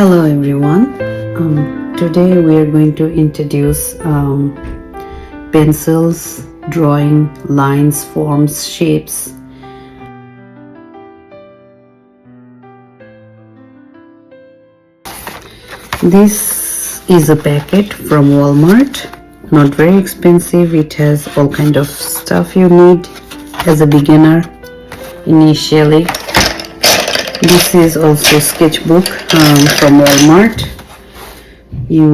Hello everyone. Today we are going to introduce pencils, drawing lines, forms, shapes. This is a packet from Walmart. Not very expensive. It has all kind of stuff you need as a beginner initially. This is also a sketchbook from Walmart. You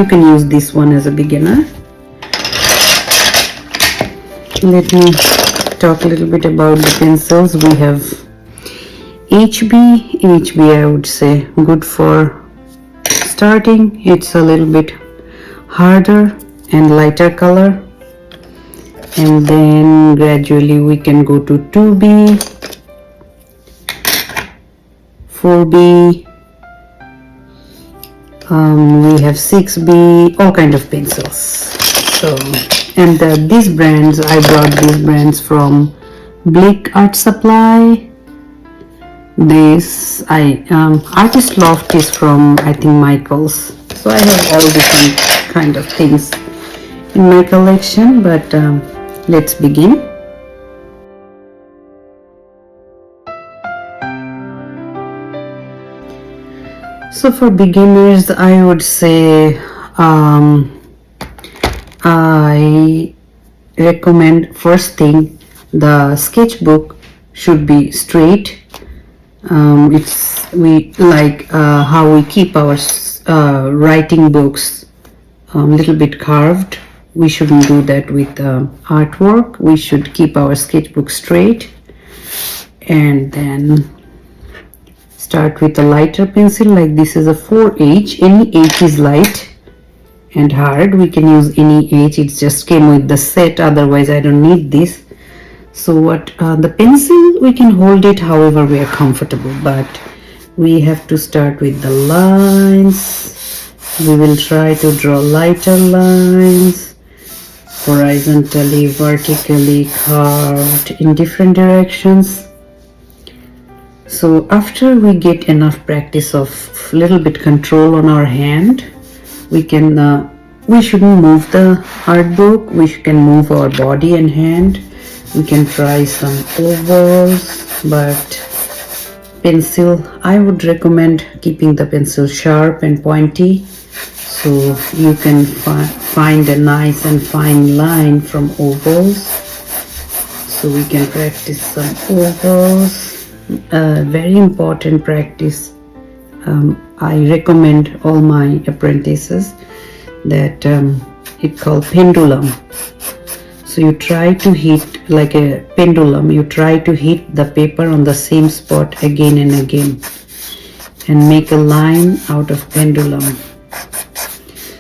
can use this one as a beginner. Let me talk a little bit about the pencils. We have HB I would say good for starting. It's a little bit harder and lighter color, and then gradually we can go to 2B, 4B, we have 6B, all kind of pencils. So, and these brands, I brought these brands from Blick Art Supply. This Artist Loft is from, I think, Michael's. So I have all different kind of things in my collection, but let's begin. So for beginners, I would say I recommend first thing, the sketchbook should be straight. We like how we keep our writing books a little bit carved. We shouldn't do that with artwork. We should keep our sketchbook straight, and then start with a lighter pencil. Like this is a 4H. Any H is light and hard. We can use any H. It just came with the set, otherwise I don't need this. So what the pencil, we can hold it however we are comfortable, but we have to start with the lines. We will try to draw lighter lines, horizontally, vertically carved in different directions. So after we get enough practice of little bit control on our hand, we shouldn't move the art book. We can move our body and hand. We can try some ovals, but pencil, I would recommend keeping the pencil sharp and pointy, so you can find a nice and fine line from ovals. So we can practice some ovals. Very important practice. I recommend all my apprentices that it's called pendulum. So you try to hit like a pendulum, you try to hit the paper on the same spot again and again and make a line out of pendulum.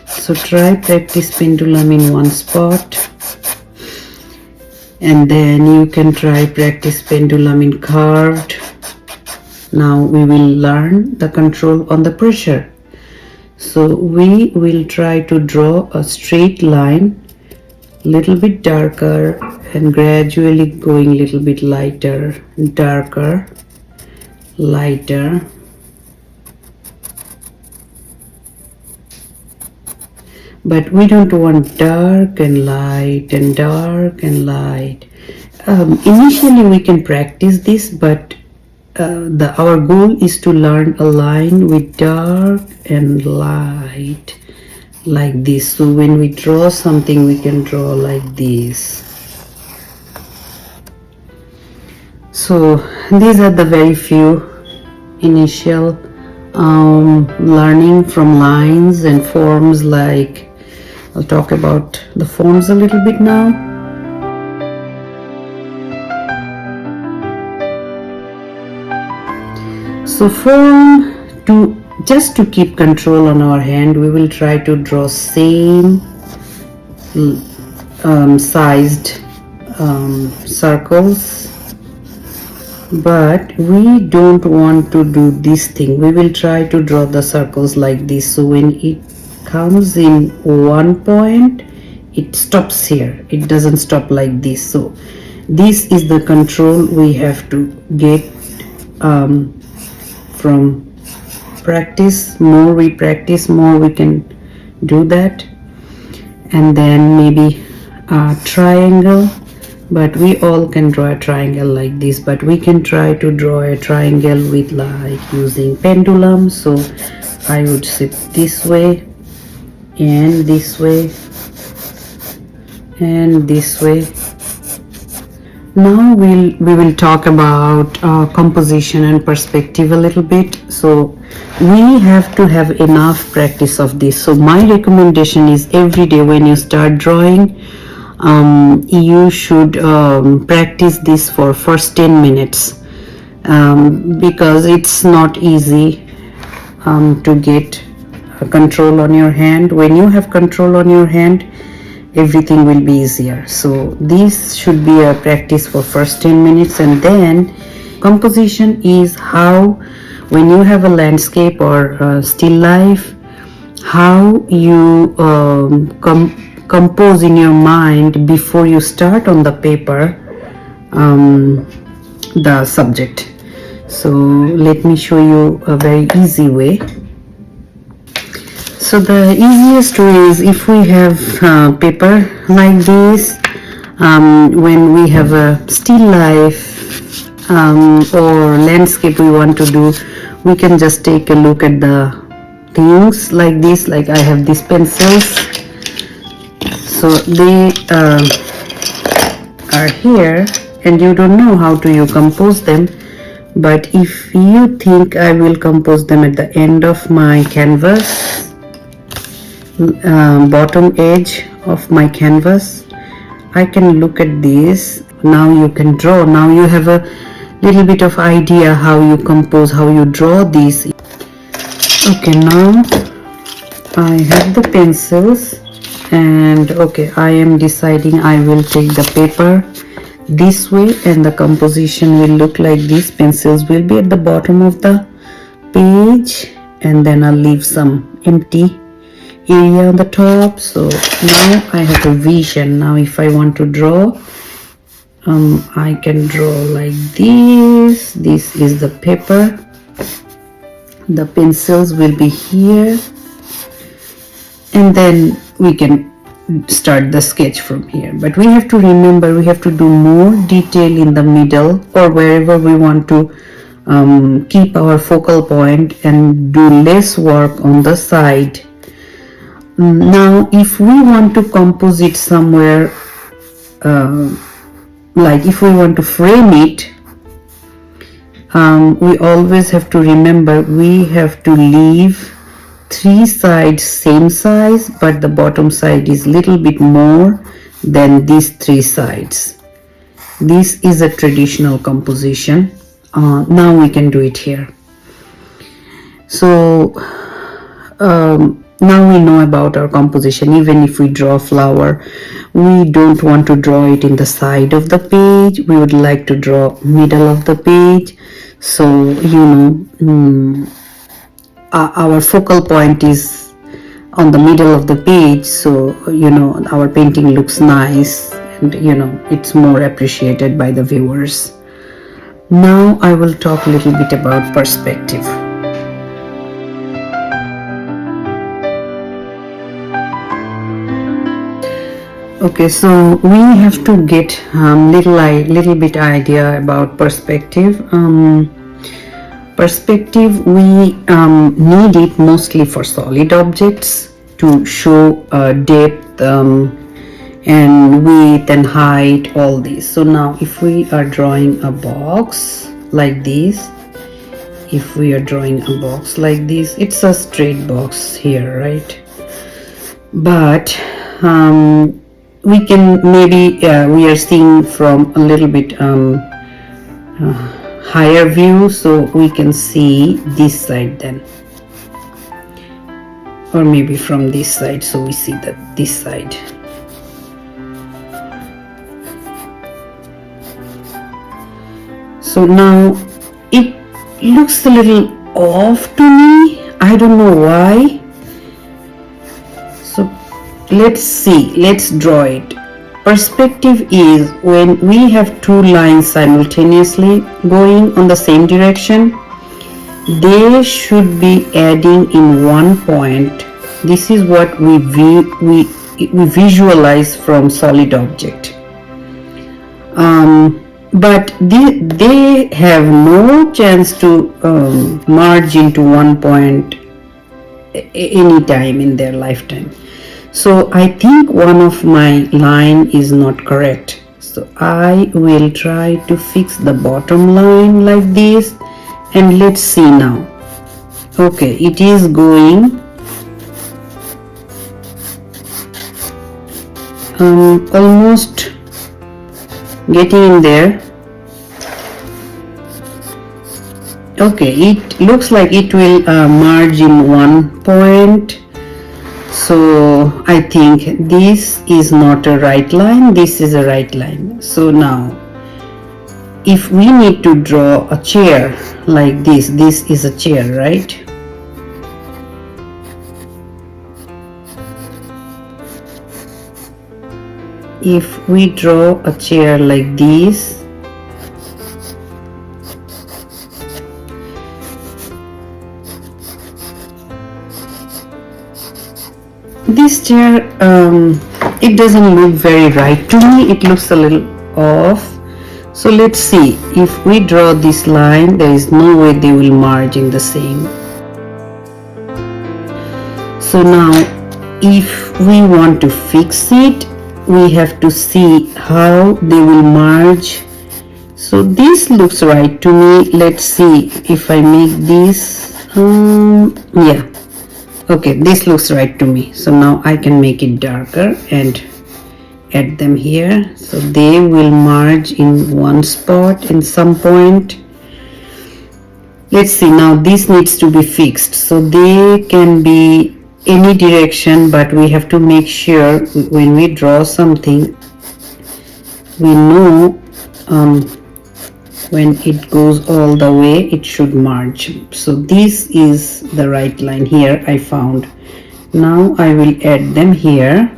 So try practice pendulum in one spot, and then you can try practice pendulum in carved. Now we will learn the control on the pressure. So we will try to draw a straight line, little bit darker, and gradually going little bit lighter, darker, lighter. But we don't want dark and light and dark and light. Initially we can practice this, but our goal is to learn a line with dark and light like this. So when we draw something, we can draw like this. So these are the very few initial learning from lines and forms. Like I'll talk about the forms a little bit now. So form, just to keep control on our hand, we will try to draw same sized circles, but we don't want to do this thing. We will try to draw the circles like this. So when it comes in one point, it stops here. It doesn't stop like this. So this is the control we have to get from practice, more we practice, more we can do that. And then maybe a triangle, but we all can draw a triangle like this, but we can try to draw a triangle with like using pendulum. So I would sit this way and this way and this way. Now we will talk about composition and perspective a little bit. So we have to have enough practice of this. So my recommendation is every day when you start drawing, you should practice this for first 10 minutes, because it's not easy to get control on your hand. When you have control on your hand, everything will be easier. So this should be a practice for first 10 minutes. And then composition is how, when you have a landscape or still life, how you compose in your mind before you start on the paper the subject. So let me show you a very easy way. So the easiest way is, if we have paper like this, when we have a still life or landscape we want to do, we can just take a look at the things like this. Like I have these pencils, so they are here and you don't know how do you compose them. But if you think I will compose them at the end of my canvas, bottom edge of my canvas, I can look at this. Now you can draw. Now you have a little bit of idea how you compose, how you draw these. Okay, now I have the pencils, and okay, I am deciding I will take the paper this way and the composition will look like this. Pencils will be at the bottom of the page, and then I'll leave some empty area on the top. So now I have a vision. Now if I want to draw, I can draw like this. This is the paper, the pencils will be here, and then we can start the sketch from here. But we have to remember, we have to do more detail in the middle or wherever we want to keep our focal point, and do less work on the side. Now if we want to compose it somewhere, like if we want to frame it, we always have to remember we have to leave 3 sides same size, but the bottom side is little bit more than these 3 sides. This is a traditional composition. Now we can do it here. So now we know about our composition. Even if we draw a flower, we don't want to draw it in the side of the page, we would like to draw middle of the page. So our focal point is on the middle of the page, so our painting looks nice, and it's more appreciated by the viewers. Now I will talk a little bit about perspective. Okay, so we have to get little bit idea about perspective. Perspective, we need it mostly for solid objects to show depth and width and height, all these. So now if we are drawing a box like this, it's a straight box here, right? But we can maybe we are seeing from a little bit higher view, so we can see this side then, or maybe from this side, so we see that this side. So now it looks a little off to me, I don't know why. So let's draw it. Perspective is when we have 2 lines simultaneously going on the same direction, they should be adding in one point. This is what we visualize from solid object. But they have no chance to merge into one point any time in their lifetime. So I think one of my line is not correct. So I will try to fix the bottom line like this, and let's see now. Okay, it is going almost getting in there. Okay, it looks like it will merge in one point. So I think this is not a right line, this is a right line. So now if we need to draw a chair like this is a chair, right? If we draw a chair like this, this chair, it doesn't look very right to me, it looks a little off. So let's see, if we draw this line, there is no way they will merge in the same. So now if we want to fix it, we have to see how they will merge. So this looks right to me. Let's see if I make this, yeah, okay, this looks right to me. So now I can make it darker and add them here. So they will merge in one spot in some point. Let's see, now this needs to be fixed. So they can be any direction, but we have to make sure when we draw something, we know when it goes all the way, it should merge. So this is the right line here I found. Now I will add them here,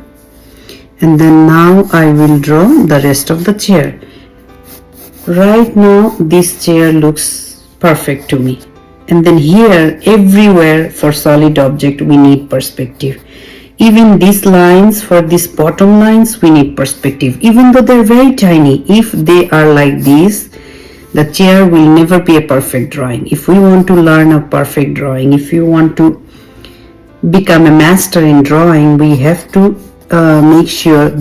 and then now I will draw the rest of the chair. Right now this chair looks perfect to me. And then here, everywhere for solid object we need perspective. Even these lines, for these bottom lines, we need perspective. Even though they're very tiny, if they are like this, the chair will never be a perfect drawing. If we want to learn a perfect drawing, if you want to become a master in drawing, we have to make sure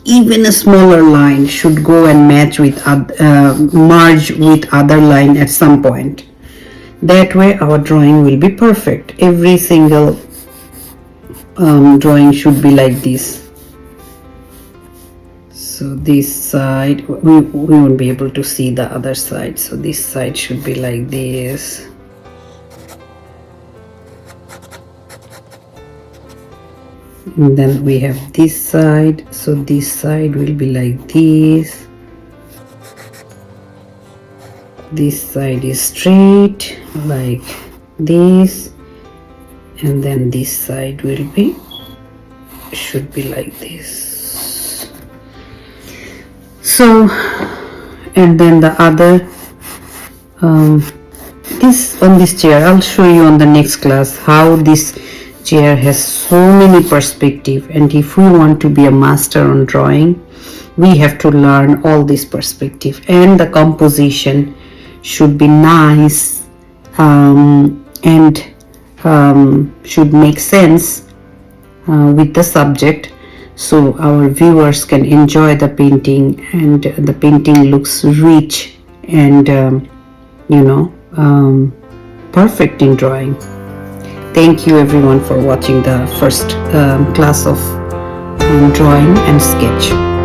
even a smaller line should go and match with merge with other line at some point. That way our drawing will be perfect. Every single drawing should be like this. So this side, we won't be able to see the other side. So this side should be like this. And then we have this side. So this side will be like this. This side is straight like this, and then this side should be like this. So, and then the other this on this chair, I'll show you on the next class how this chair has so many perspective, and if we want to be a master on drawing, we have to learn all this perspective, and the composition should be nice and should make sense with the subject, so our viewers can enjoy the painting and the painting looks rich and perfect in drawing. Thank you everyone for watching the first class of drawing and sketch.